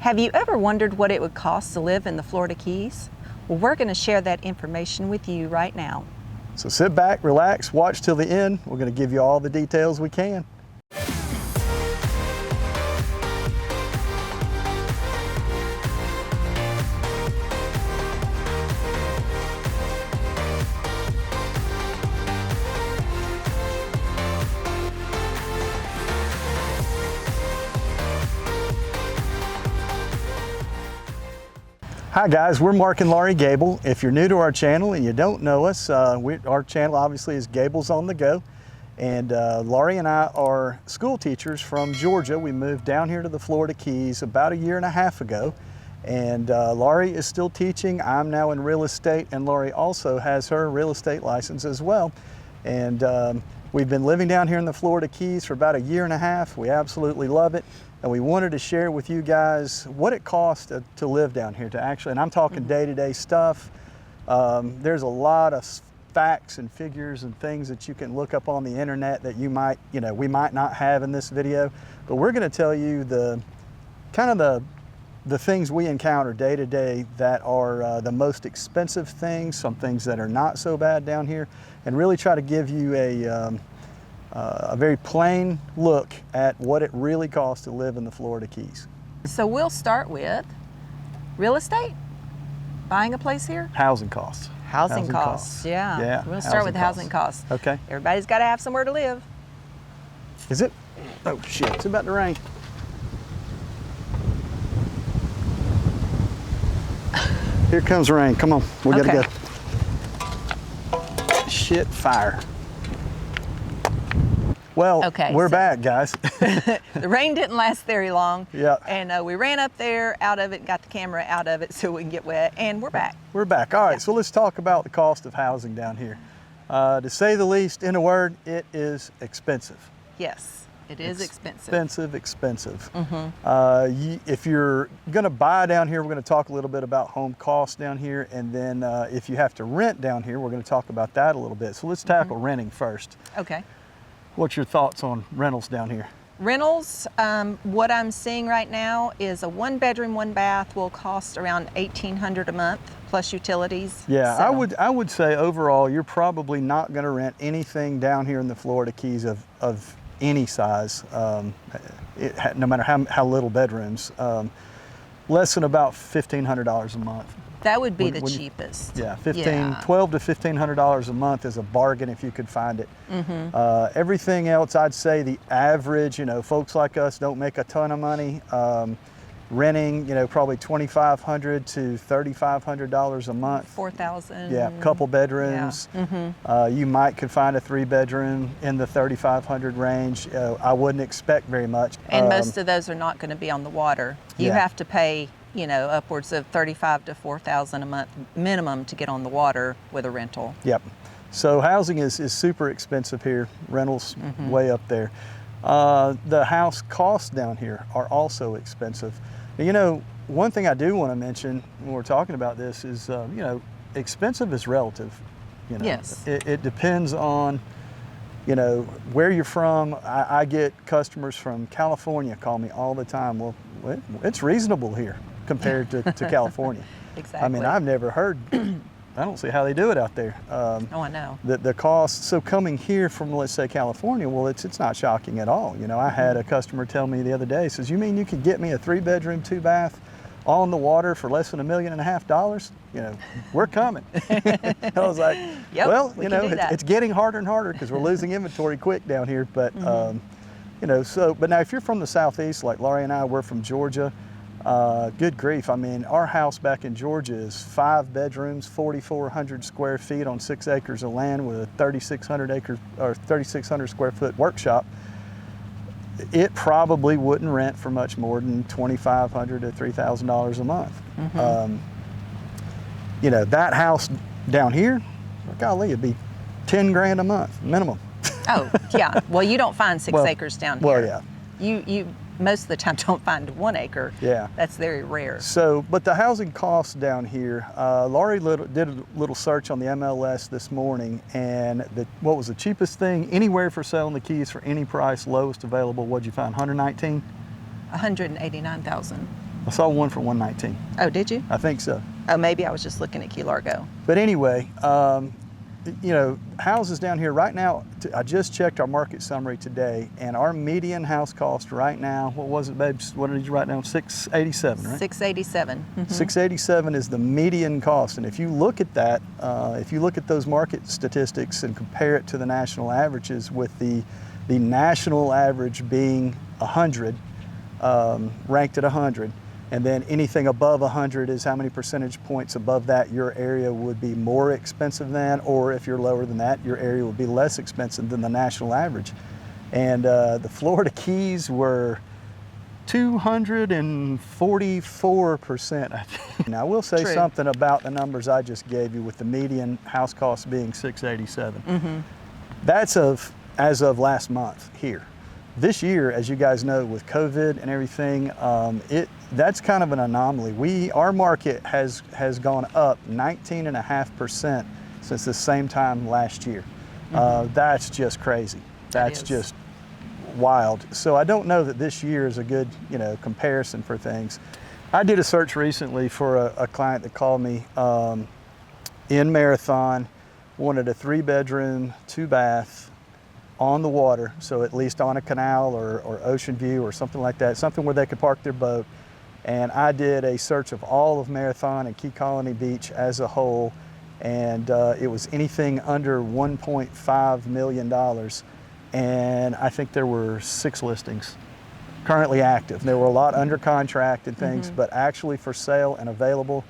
Have you ever wondered what it would cost to live in the Florida Keys? Well, we're going to share that information with you right now. So sit back, relax, watch till the end. We're going to give you all the details we can. Hi guys, we're Mark and Laurie Gable. If you're new to our channel and you don't know us, our channel obviously is Gables on the Go. And Laurie and I are school teachers from Georgia. We moved down here to the Florida Keys about 1.5 years ago. And Laurie is still teaching. I'm now in real estate, and Laurie also has her real estate license as well. And we've been living down here in the Florida Keys for about 1.5 years. We absolutely love it. And we wanted to share with you guys what it costs to live down here, to actually, and I'm talking day-to-day stuff. There's a lot of facts and figures and things that you can look up on the internet that we might not have in this video, but we're going to tell you the things we encounter day to day that are the most expensive things, some things that are not so bad down here, and really try to give you a very plain look at what it really costs to live in the Florida Keys. So we'll start with real estate, buying a place here. Housing costs. Housing costs, yeah. We'll start with housing costs. Okay. Everybody's got to have somewhere to live. Is it? Oh shit, it's about to rain. Here comes rain, come on, we gotta go. Shit, fire. Well, we're back, guys. The rain didn't last very long. Yeah. And we ran up there, out of it, got the camera out of it so we can get wet, and we're back. We're back. All right, so let's talk about the cost of housing down here. To say the least, in a word, it is expensive. Yes, it is expensive. Expensive. Mm-hmm. If you're gonna buy down here, we're gonna talk a little bit about home costs down here, and then if you have to rent down here, we're gonna talk about that a little bit. So let's tackle renting first. Okay. What's your thoughts on rentals down here? Rentals, what I'm seeing right now is a 1-bedroom, 1-bath will cost around $1,800 a month plus utilities. Yeah, So, I would say overall you're probably not going to rent anything down here in the Florida Keys of any size, no matter how little bedrooms, less than about $1,500 a month. that would be the cheapest. Yeah, $1,200 to $1,500 a month is a bargain if you could find it. Everything else, I'd say the average, folks like us don't make a ton of money. Renting, probably $2,500 to $3,500 a month. $4,000. Yeah, couple bedrooms. Yeah. You could find a 3-bedroom in the $3,500 range. I wouldn't expect very much. And most of those are not going to be on the water. You have to pay, upwards of $35,000 to $4,000 a month minimum to get on the water with a rental. Yep. So housing is super expensive here. Rentals way up there. The house costs down here are also expensive. One thing I do want to mention when we're talking about this is, expensive is relative. Yes. It depends on, where you're from. I get customers from California call me all the time. Well, it's reasonable here compared to California. Exactly. I mean, I've never heard, I don't see how they do it out there. Oh, I know. The cost, so coming here from, let's say, California, well, it's not shocking at all. I had a customer tell me the other day, says, you mean you could get me a 3-bedroom, 2-bath on the water for less than $1.5 million? We're coming. I was like, yep, well, it's getting harder and harder because we're losing inventory quick down here. But, but now if you're from the Southeast, like Laurie and I, we're from Georgia, good grief. I mean, our house back in Georgia is 5 bedrooms, 4,400 square feet on 6 acres of land with a 3,600 square foot workshop. It probably wouldn't rent for much more than $2,500 to $3,000 a month. That house down here, golly, it'd be 10 grand a month minimum. Oh, yeah. Well, you don't find 6 acres down here. Well, yeah. You most of the time don't find 1 acre. Yeah. That's very rare. So, but the housing costs down here, Laurie did a little search on the MLS this morning, and what was the cheapest thing anywhere for sale in the Keys for any price, lowest available, what'd you find, 119? 189,000. I saw one for 119. Oh, did you? I think so. Oh, maybe I was just looking at Key Largo. But anyway, you know, houses down here right now, I just checked our market summary today, and our median house cost right now, what was it, babes? What did you write down? 687, right? 687. 687 is the median cost. And if you look at that, if you look at those market statistics and compare it to the national averages, with the national average being 100, ranked at 100, and then anything above 100 is how many percentage points above that your area would be more expensive than, or if you're lower than that, your area would be less expensive than the national average. And the Florida Keys were 244%, I think. Now, I will say True. something about the numbers I just gave you, with the median house cost being 687. That's as of last month here. This year, as you guys know, with COVID and everything, that's kind of an anomaly. Our market has gone up 19.5% since the same time last year. That's just crazy. That's just wild. So I don't know that this year is a good, you know, comparison for things. I did a search recently for a client that called me in Marathon, wanted a 3-bedroom, 2-bath on the water, so at least on a canal or ocean view or something like that, something where they could park their boat. And I did a search of all of Marathon and Key Colony Beach as a whole, and it was anything under $1.5 million. And I think there were 6 listings currently active. There were a lot under contract and things, but actually for sale and available,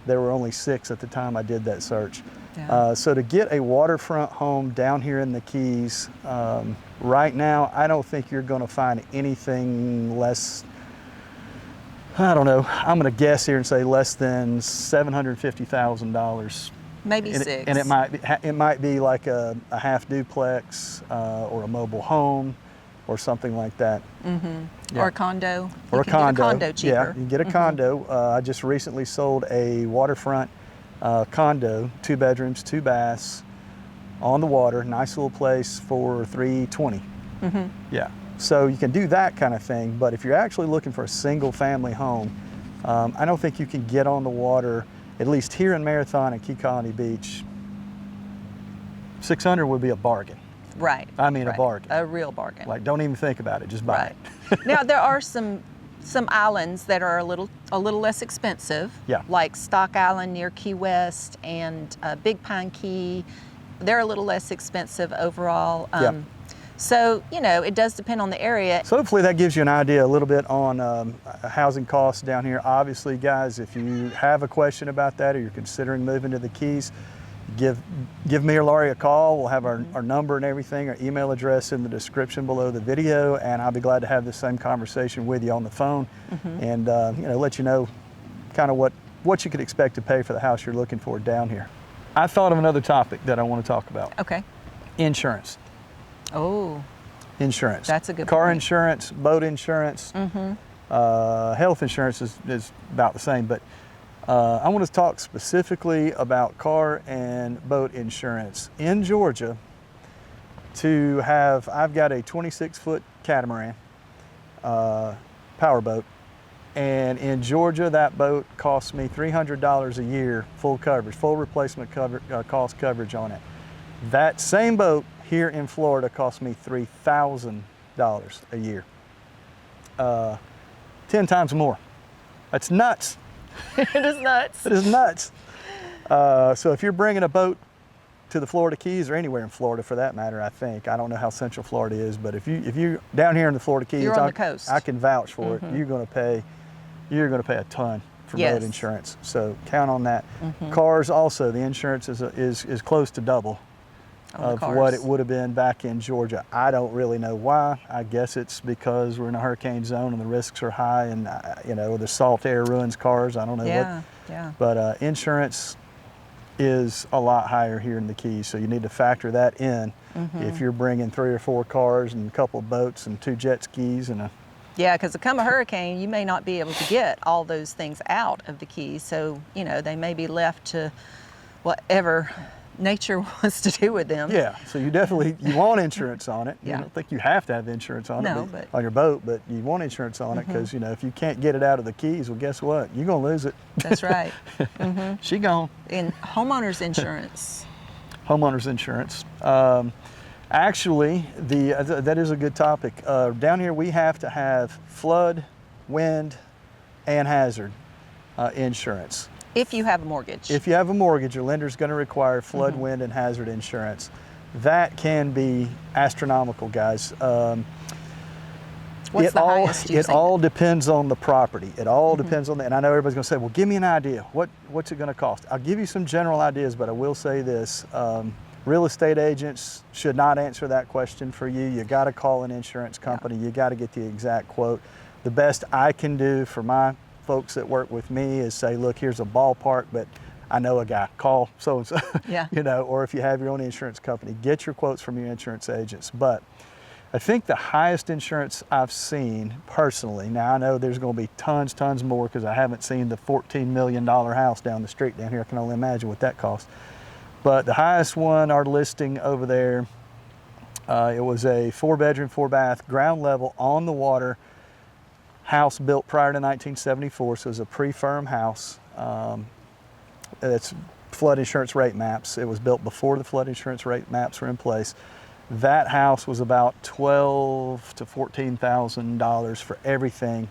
there were only 6 at the time I did that search. Yeah. So to get a waterfront home down here in the Keys, right now, I don't think you're going to find anything less, I don't know, I'm going to guess here and say less than $750,000. Maybe and 6. And it might be like a half duplex or a mobile home or something like that. Yeah. Or a condo. Or You a can condo. get a condo cheaper. Yeah, you can get a condo. I just recently sold a waterfront condo, 2 bedrooms, 2 baths, on the water, nice little place for $320. Yeah, so you can do that kind of thing. But if you're actually looking for a single family home, I don't think you can get on the water, at least here in Marathon and Key Colony Beach. 600 would be a bargain. Right. I mean, right. a bargain. A real bargain. Like, don't even think about it, just buy Right. it. Now, there are some islands that are a little less expensive. Yeah. Like Stock Island near Key West and Big Pine Key. They're a little less expensive overall. Yeah. So, you know, it does depend on the area. So hopefully that gives you an idea a little bit on housing costs down here. Obviously, guys, if you have a question about that or you're considering moving to the Keys, give me or Laurie a call. We'll have our number and everything, our email address in the description below the video, and I'll be glad to have the same conversation with you on the phone and you know, let you know kind of what you could expect to pay for the house you're looking for down here. I thought of another topic that I want to talk about. Okay. Insurance. Oh, Insurance. That's a good Car point. insurance, boat insurance, health insurance is about the same, but I want to talk specifically about car and boat insurance. In Georgia, I've got a 26-foot catamaran, powerboat, and in Georgia, that boat costs me $300 a year, full coverage, full replacement cost coverage on it. That same boat here in Florida costs me $3,000 a year. 10 times more. That's nuts. it is nuts. It is nuts. So if you're bringing a boat to the Florida Keys, or anywhere in Florida for that matter, I don't know how Central Florida is, but if you down here in the Florida Keys, You're on the coast. I can vouch for it. You're going to pay a ton for Yes. boat insurance. So count on that. Cars also, the insurance is close to double On the of cars. what it would have been back in Georgia. I don't really know why. I guess it's because we're in a hurricane zone and the risks are high, and you know, the salt air ruins cars. I don't know Yeah, what. yeah. But insurance is a lot higher here in the Keys, so you need to factor that in if you're bringing 3 or 4 cars and a couple of boats and 2 jet skis and a. Yeah, because come a hurricane, you may not be able to get all those things out of the Keys. So, you know, they may be left to whatever nature wants to do with them. Yeah, so you definitely, you want insurance on it. Yeah. I don't think you have to have insurance on No, it but on your boat, but you want insurance on it because, you know, if you can't get it out of the Keys, well, guess what? You're going to lose it. that's right. She gone. And homeowners insurance. Homeowners insurance. Actually, that is a good topic. Down here, we have to have flood, wind, and hazard insurance. If you have a mortgage. If you have a mortgage, your lender's going to require flood, wind, and hazard insurance. That can be astronomical, guys. What's the highest you It think? all depends on the property. It all depends on the, and I know everybody's going to say, well, give me an idea. What's it going to cost? I'll give you some general ideas, but I will say this. Real estate agents should not answer that question for you. You got to call an insurance company. You got to get the exact quote. The best I can do for my folks that work with me is say, look, here's a ballpark, but I know a guy, call so-and-so, Yeah. you know, or if you have your own insurance company, get your quotes from your insurance agents. But I think the highest insurance I've seen personally, now I know there's going to be tons more because I haven't seen the $14 million house down the street down here. I can only imagine what that costs. But the highest one, our listing over there, it was a 4-bedroom, 4-bath, ground level on the water house built prior to 1974, so it was a pre-firm house. It's flood insurance rate maps. It was built before the flood insurance rate maps were in place. That house was about $12,000 to $14,000 for everything.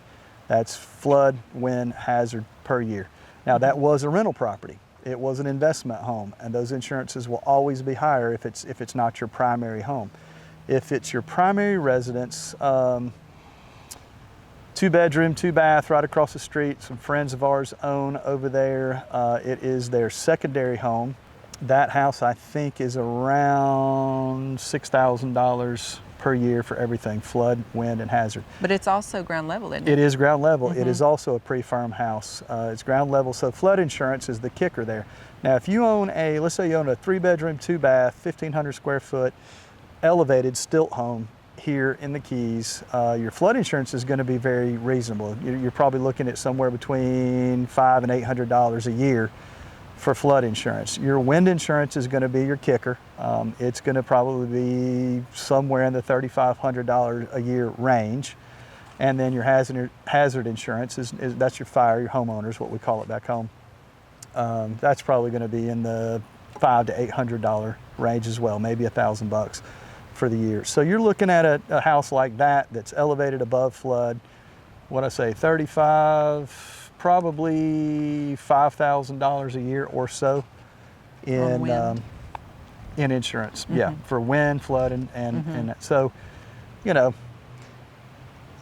That's flood, wind, hazard per year. Now that was a rental property. It was an investment home, and those insurances will always be higher if it's not your primary home. If it's your primary residence, 2-bedroom, 2-bath, right across the street. Some friends of ours own over there. It is their secondary home. That house, I think, is around $6,000 per year for everything, flood, wind, and hazard. But it's also ground level, isn't it? It is ground level. It is also a pre-firm house. It's ground level, so flood insurance is the kicker there. Now, if you own let's say you own a 3-bedroom, 2-bath, 1,500 square foot, elevated stilt home here in the Keys, your flood insurance is going to be very reasonable. You're probably looking at somewhere between $500 and $800 a year for flood insurance. Your wind insurance is going to be your kicker. It's going to probably be somewhere in the $3,500 a year range. And then your hazard insurance that's your fire, your homeowners, what we call it back home. That's probably going to be in the $500 to $800 range as well, maybe $1,000 for the year. So you're looking at a house like that that's elevated above flood. What I say, probably $5,000 a year or so in insurance. Yeah, for wind, flood, and that. So, you know,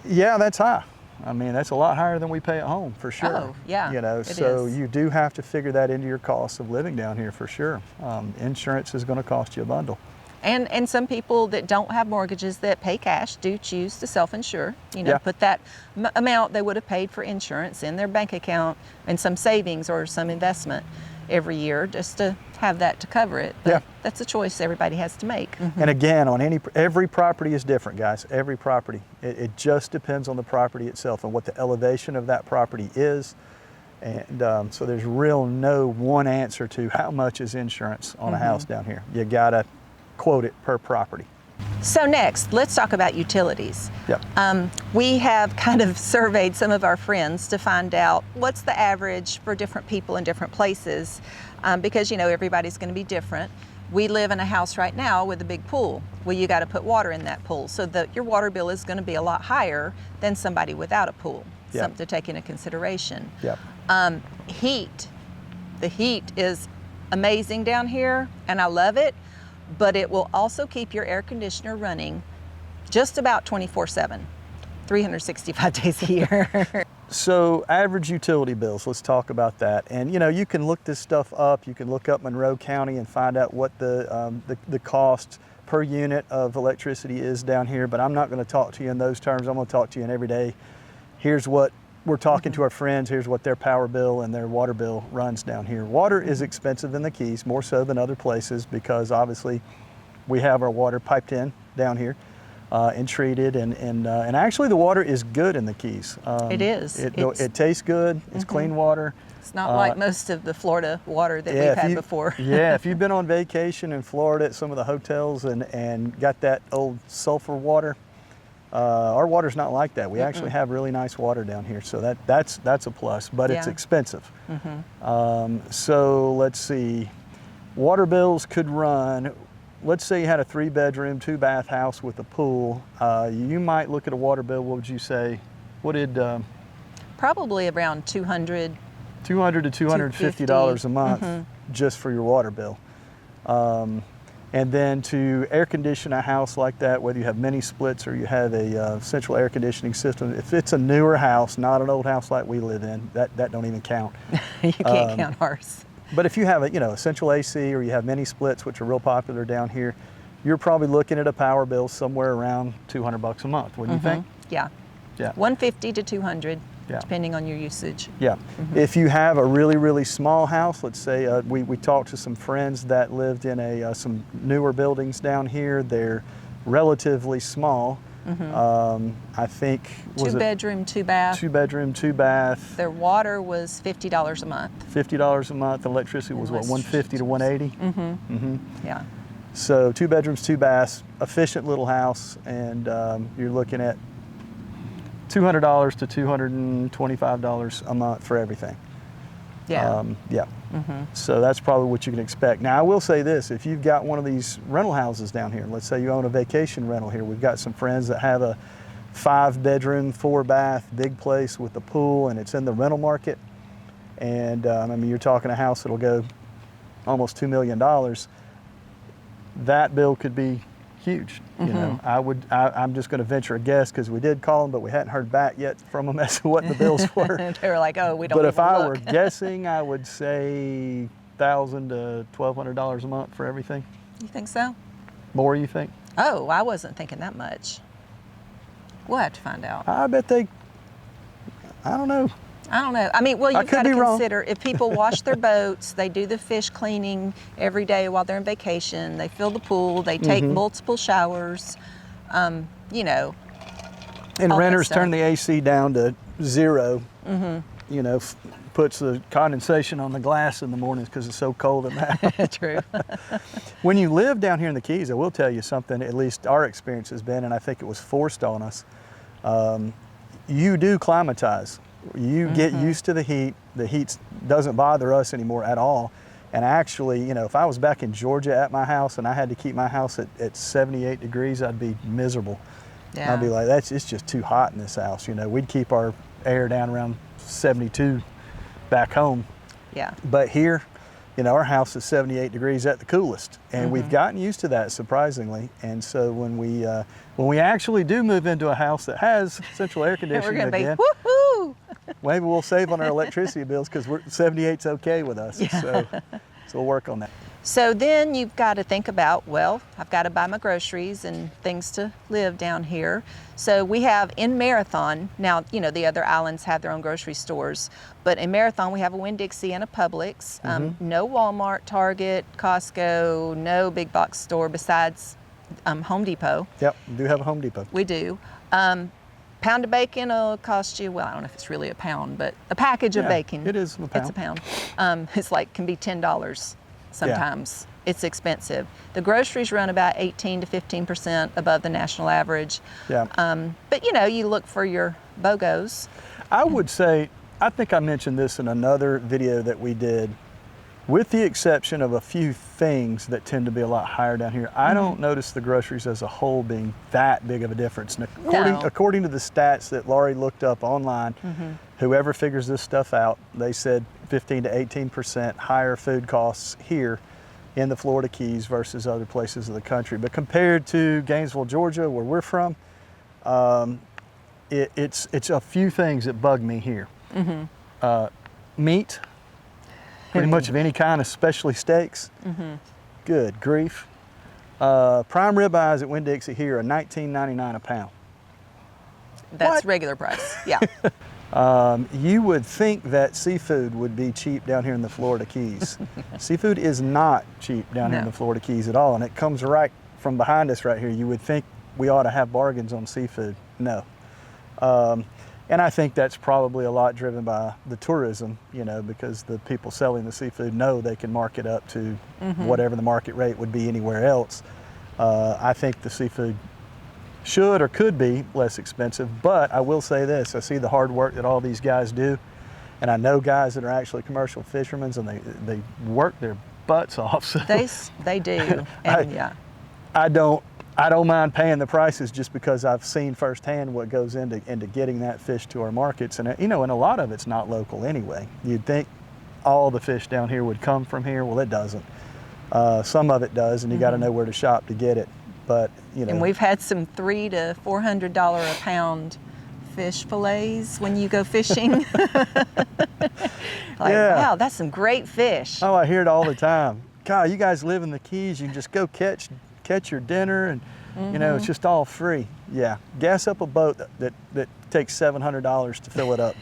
yeah, that's high. I mean, that's a lot higher than we pay at home for sure. Oh, yeah, You know, it so is. you do have to figure that into your cost of living down here for sure. Insurance is going to cost you a bundle. And some people that don't have mortgages that pay cash do choose to self-insure. You know, Yeah. put that amount they would have paid for insurance in their bank account and some savings or some investment every year just to have that to cover it. But Yeah. that's a choice everybody has to make. And again, on every property is different, guys. Every property. It just depends on the property itself and what the elevation of that property is. And so there's no one answer to how much is insurance on a house down here. You gotta quote it per property. So next, let's talk about utilities. Yep. We have kind of surveyed some of our friends to find out what's the average for different people in different places, because you know everybody's going to be different. We live in a house right now with a big pool. Well, you got to put water in that pool, so your water bill is going to be a lot higher than somebody without a pool. Yep. Something to take into consideration. Yep. Heat. The heat is amazing down here, and I love it. But it will also keep your air conditioner running just about 24/7, 365 days a year. So average utility bills, let's talk about that. And you know, you can look this stuff up. You can look up Monroe County and find out what the cost per unit of electricity is down here, but I'm not going to talk to you in those terms. I'm going to talk to you in every day. Here's what we're talking to our friends. Here's what their power bill and their water bill runs down here. Water is expensive in the Keys, more so than other places, because obviously we have our water piped in down here. and treated, and actually the water is good in the Keys. It is. It tastes good. It's clean water. It's not like most of the Florida water that we've had before. Yeah, if you've been on vacation in Florida at some of the hotels and got that old sulfur water, our water's not like that. We actually have really nice water down here, so that's a plus, but it's expensive. So let's see, water bills could run, let's say you had a 3-bedroom, 2-bath house with a pool. You might look at a water bill, what would you say? What did... Probably around $200 to $250 a month just for your water bill. And then to air condition a house like that, whether you have mini splits or you have a central air conditioning system, if it's a newer house, not an old house like we live in, that don't even count. You can't count ours. But if you have a central AC or you have mini splits, which are real popular down here, you're probably looking at a power bill somewhere around $200 a month. Wouldn't you think? Yeah. Yeah. 150 to 200. Yeah. Depending on your usage. Yeah. If you have a really, really small house, let's say we talked to some friends that lived in some newer buildings down here. They're relatively small. I think was 2-bedroom, 2-bath. 2-bedroom, 2-bath. Their water was $50 a month. $50 a month. Electricity was what, 150 to 180? Yeah. So 2 bedrooms, 2 baths, efficient little house, and you're looking at $200 to $225 a month for everything. Yeah. So that's probably what you can expect. Now I will say this, if you've got one of these rental houses down here, let's say you own a vacation rental here, we've got some friends that have a 5-bedroom, 4-bath, big place with a pool, and it's in the rental market. And I mean, you're talking a house that'll go almost $2 million. That bill could be huge. You know, I'm just going to venture a guess because we did call them, but we hadn't heard back yet from them as to what the bills were. They were like, oh, we don't. But if I look. were guessing, I would say $1,000 to $1,200 a month for everything. You think so? More, you think? Oh, I wasn't thinking that much. We'll have to find out. I bet I don't know. I don't know. I mean, well, you've got to wrong. consider if people wash their boats, they do the fish cleaning every day while they're on vacation, they fill the pool, they take multiple showers, you know. And all that renters stuff. turn the AC down to 0. You know, puts the condensation on the glass in the mornings because it's so cold in the house. True. When you live down here in the Keys, I will tell you something, at least our experience has been, and I think it was forced on us, you do climatize. You get used to the heat. The heat doesn't bother us anymore at all. And actually, you know, if I was back in Georgia at my house and I had to keep my house at 78 degrees, I'd be miserable. Yeah. I'd be like, it's just too hot in this house. You know, we'd keep our air down around 72 back home. Yeah. But here, you know, our house is 78 degrees at the coolest, and we've gotten used to that, surprisingly. And so when we actually do move into a house that has central air conditioning We're going to be again, woohoo! maybe we'll save on our electricity bills because 78's okay with us. Yeah. So we'll work on that. So then you've got to think about, well, I've got to buy my groceries and things to live down here. So we have in Marathon, now, you know, the other islands have their own grocery stores, but in Marathon we have a Winn-Dixie and a Publix, no Walmart, Target, Costco, no big box store besides Home Depot. Yep, we do have a Home Depot. We do. Pound of bacon will cost you, well, I don't know if it's really a pound, but a package of bacon. It is a pound. It's a pound. It's like, can be $10 sometimes. It's expensive. The groceries run about 18 to 15% above the national average. Yeah. But you know, you look for your BOGOs. I would say, I think I mentioned this in another video that we did, with the exception of a few things that tend to be a lot higher down here, I don't notice the groceries as a whole being that big of a difference. And according to the stats that Laurie looked up online, whoever figures this stuff out, they said 15 to 18% higher food costs here in the Florida Keys versus other places of the country. But compared to Gainesville, Georgia, where we're from, it's a few things that bug me here. Meat, pretty much of any kind, especially steaks. Good grief. Prime ribeyes at Winn-Dixie here are $19.99 a pound. That's What? regular price. Yeah. You would think that seafood would be cheap down here in the Florida Keys. Seafood is not cheap down here in No. the Florida Keys at all, and it comes right from behind us right here. You would think we ought to have bargains on seafood. No. And I think that's probably a lot driven by the tourism, you know, because the people selling the seafood know they can mark it up to whatever the market rate would be anywhere else. I think the seafood should or could be less expensive, but I will say this, I see the hard work that all these guys do, and I know guys that are actually commercial fishermen, and they work their butts off. So They do, and yeah. I don't mind paying the prices just because I've seen firsthand what goes into getting that fish to our markets. And you know, and a lot of it's not local anyway. You'd think all the fish down here would come from here. Well, it doesn't. Some of it does, and you got to know where to shop to get it. But you know, And we've had some $300 to $400 a pound fish fillets when you go fishing. Yeah. Wow, that's some great fish. oh, I hear it all the time. God, you guys live in the Keys. You can just go catch your dinner, and you know, it's just all free. Yeah, gas up a boat that takes $700 to fill it up.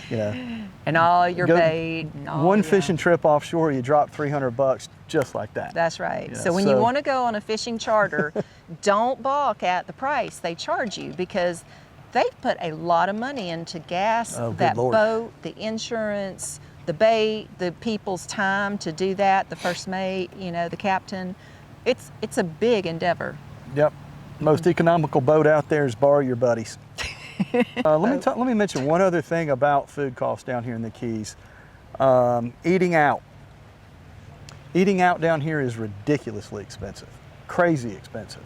You know, And all your Go- bait. And all, one yeah. fishing trip offshore, you drop $300 just like that. That's right. Yeah, So when you so- want to go on a fishing charter, don't balk at the price they charge you, because they've put a lot of money into gas, Oh, good that Lord. boat, the insurance, the bait, the people's time to do that, the first mate, you know, the captain. It's a big endeavor. Yep. Most economical boat out there is borrow your buddies. Let me mention one other thing about food costs down here in the Keys. Eating out. Eating out down here is ridiculously expensive, crazy expensive.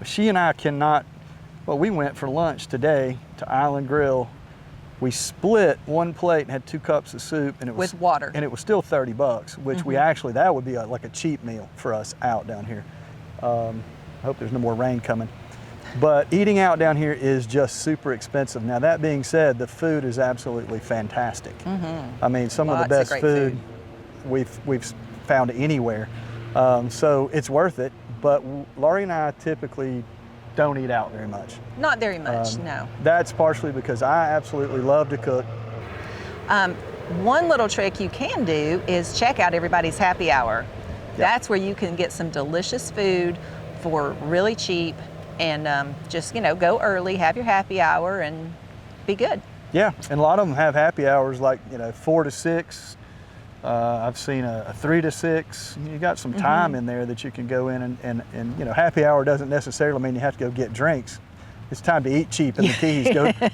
She and I cannot. Well, we went for lunch today to Island Grill. We split one plate and had 2 cups of soup, and it was With water. and it was still $30, which we actually, that would be like a cheap meal for us out down here. I hope there's no more rain coming. But eating out down here is just super expensive. Now, that being said, the food is absolutely fantastic. I mean, some of the Lots of best great food we've found anywhere. So it's worth it. But Laurie and I typically don't eat out very much. Not very much, no. That's partially because I absolutely love to cook. One little trick you can do is check out everybody's happy hour. That's where you can get some delicious food for really cheap, and just, you know, go early, have your happy hour, and be good. Yeah, and a lot of them have happy hours like, you know, 4 to 6. I've seen a 3 to 6. You got some time in there that you can go in and you know, happy hour doesn't necessarily mean you have to go get drinks. It's time to eat cheap in the Keys.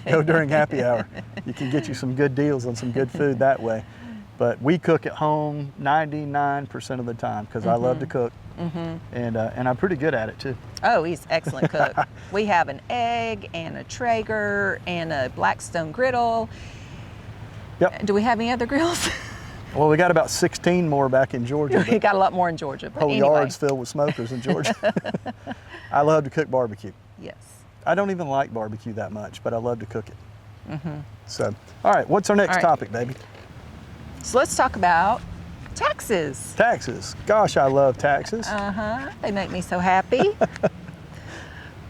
Go during happy hour. You can get you some good deals on some good food that way. But we cook at home 99% of the time because I love to cook, and I'm pretty good at it too. Oh, he's an excellent cook. We have an egg and a Traeger and a Blackstone griddle. Yep. Do we have any other grills? Well, we got about 16 more back in Georgia. We got a lot more in Georgia. But Whole anyway, yards filled with smokers in Georgia. I love to cook barbecue. yes. I don't even like barbecue that much, but I love to cook it. So, all right, what's our next All right. topic, baby? So let's talk about taxes. Taxes. Gosh, I love taxes. They make me so happy.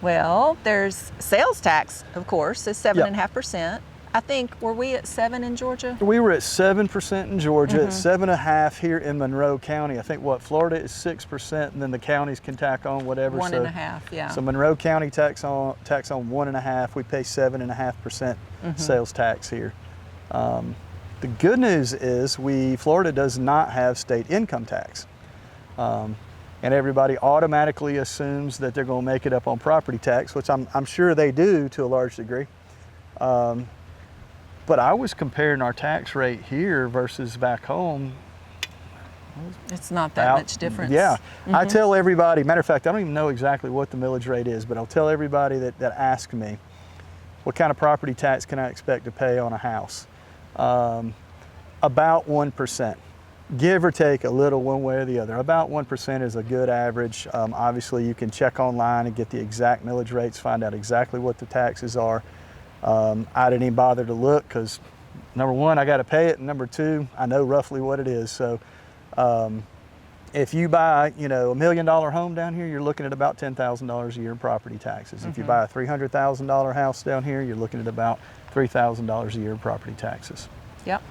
Well, there's sales tax, of course, is 7.5%. I think, were we at 7 in Georgia? We were at 7% in Georgia, at 7.5% here in Monroe County. I think Florida is 6%, and then the counties can tack on whatever. 1.5, yeah. So Monroe County tax on 1.5%. We pay 7.5% sales tax here. The good news is Florida does not have state income tax. And everybody automatically assumes that they're going to make it up on property tax, which I'm sure they do to a large degree. But I was comparing our tax rate here versus back home. It's not that much difference. Yeah, I tell everybody, matter of fact, I don't even know exactly what the millage rate is, but I'll tell everybody that asks me, what kind of property tax can I expect to pay on a house? About 1%. Give or take a little one way or the other. About 1% is a good average. Obviously, you can check online and get the exact millage rates, find out exactly what the taxes are. I didn't even bother to look because, number one, I got to pay it, and number two, I know roughly what it is. So if you buy, you know, $1 million home down here, you're looking at about $10,000 a year in property taxes. If you buy a $300,000 house down here, you're looking at about $3,000 a year in property taxes. Yep.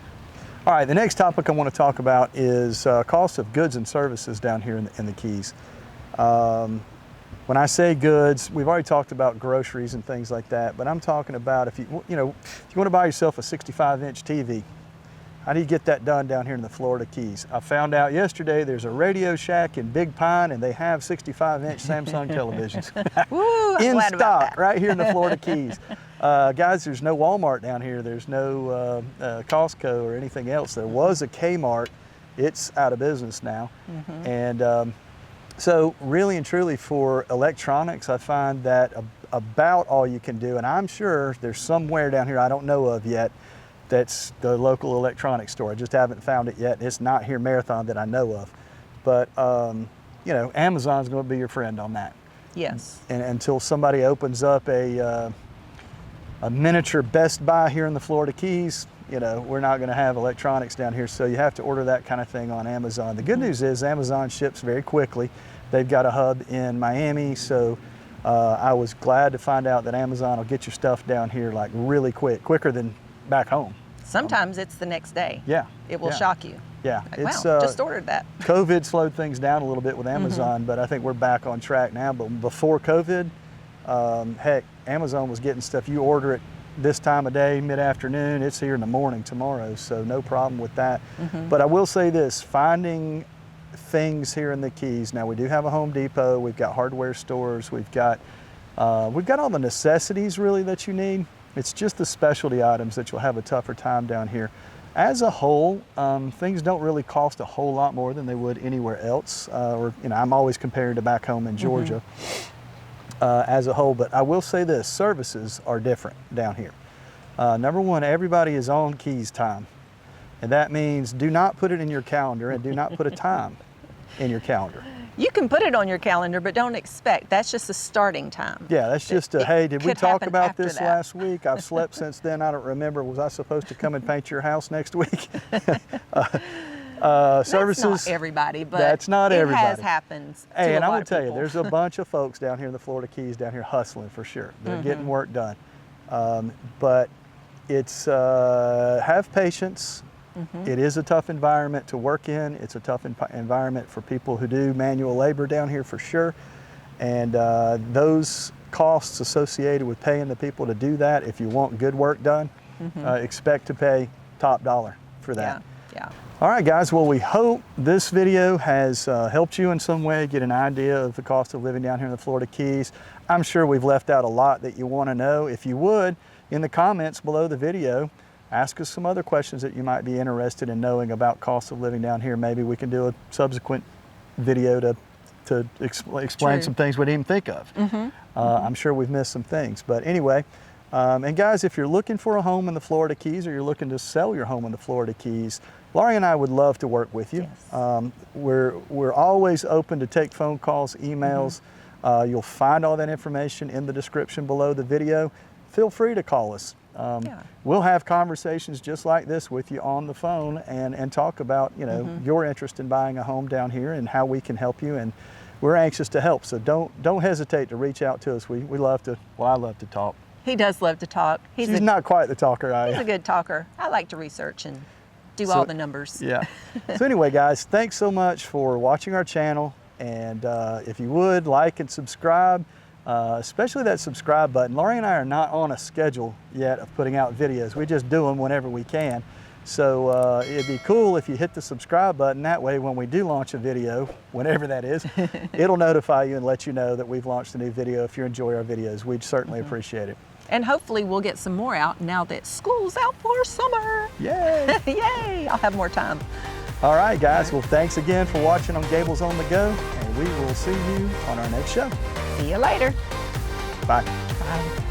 All right, the next topic I want to talk about is cost of goods and services down here in the Keys. When when I say goods, we've already talked about groceries and things like that, but I'm talking about if you want to buy yourself a 65-inch TV, how do you get that done down here in the Florida Keys? I found out yesterday there's a Radio Shack in Big Pine, and they have 65-inch Samsung televisions Woo, I'm in glad about stock that. right here in the Florida Keys. Guys, there's no Walmart down here. There's no Costco or anything else. There was a Kmart. It's out of business now. And so really and truly for electronics, I find that about all you can do. And I'm sure there's somewhere down here I don't know of yet that's the local electronics store. I just haven't found it yet. It's not here Marathon that I know of. But, Amazon's going to be your friend on that. Yes. And until somebody opens up a miniature Best Buy here in the Florida Keys, we're not going to have electronics down here. So you have to order that kind of thing on Amazon. The good news is Amazon ships very quickly. They've got a hub in Miami. So I was glad to find out that Amazon will get your stuff down here like really quick, quicker than back home. Sometimes it's the next day. Yeah. It will yeah. shock you. Yeah. Like, It's, wow, just ordered that. COVID slowed things down a little bit with Amazon, but I think we're back on track now. But before COVID, heck, Amazon was getting stuff. You order it this time of day, mid-afternoon, it's here in the morning tomorrow, so no problem with that. But I will say this, finding things here in the Keys, now we do have a Home Depot, we've got hardware stores, we've got all the necessities really that you need. It's just the specialty items that you'll have a tougher time down here. As a whole, things don't really cost a whole lot more than they would anywhere else. I'm always comparing to back home in Georgia as a whole, but I will say this, services are different down here. Number one, everybody is on Keys time. And that means do not put it in your calendar and do not put a time in your calendar. You can put it on your calendar, but don't expect. That's just a starting time. Yeah, that's just It hey, did we could talk happen about after this that. last week? I've slept since then. I don't remember. Was I supposed to come and paint your house next week? Services. That's not everybody, but that's not it everybody. has happened to Hey, a and I'm lot gonna of tell you, people. there's a bunch of folks down here in the Florida Keys down here hustling for sure. They're getting work done. But it's have patience. It is a tough environment to work in. It's a tough environment for people who do manual labor down here for sure. And those costs associated with paying the people to do that, if you want good work done, expect to pay top dollar for that. Yeah. All right, guys. Well, we hope this video has helped you in some way get an idea of the cost of living down here in the Florida Keys. I'm sure we've left out a lot that you want to know. If you would, in the comments below the video, ask us some other questions that you might be interested in knowing about cost of living down here. Maybe we can do a subsequent video to explain True. some things we didn't even think of. I'm sure we've missed some things. But anyway, and guys, if you're looking for a home in the Florida Keys or you're looking to sell your home in the Florida Keys, Laurie and I would love to work with you. Yes. We're always open to take phone calls, emails. You'll find all that information in the description below the video. Feel free to call us. We'll have conversations just like this with you on the phone and talk about your interest in buying a home down here and how we can help you, and we're anxious to help. So don't hesitate to reach out to us. We love to. Well, I love to talk. He does love to talk. She's not quite the talker I He's am. a good talker. I like to research and do all the numbers. Yeah. So anyway, guys, thanks so much for watching our channel, and if you would like and subscribe. Especially that subscribe button. Laurie and I are not on a schedule yet of putting out videos. We just do them whenever we can. So it'd be cool if you hit the subscribe button. That way when we do launch a video, whenever that is, it'll notify you and let you know that we've launched a new video. If you enjoy our videos, we'd certainly appreciate it. And hopefully we'll get some more out now that school's out for summer. Yay! Yay! I'll have more time. All right, guys. Well, thanks again for watching on Gables on the Go, and we will see you on our next show. See you later. Bye. Bye.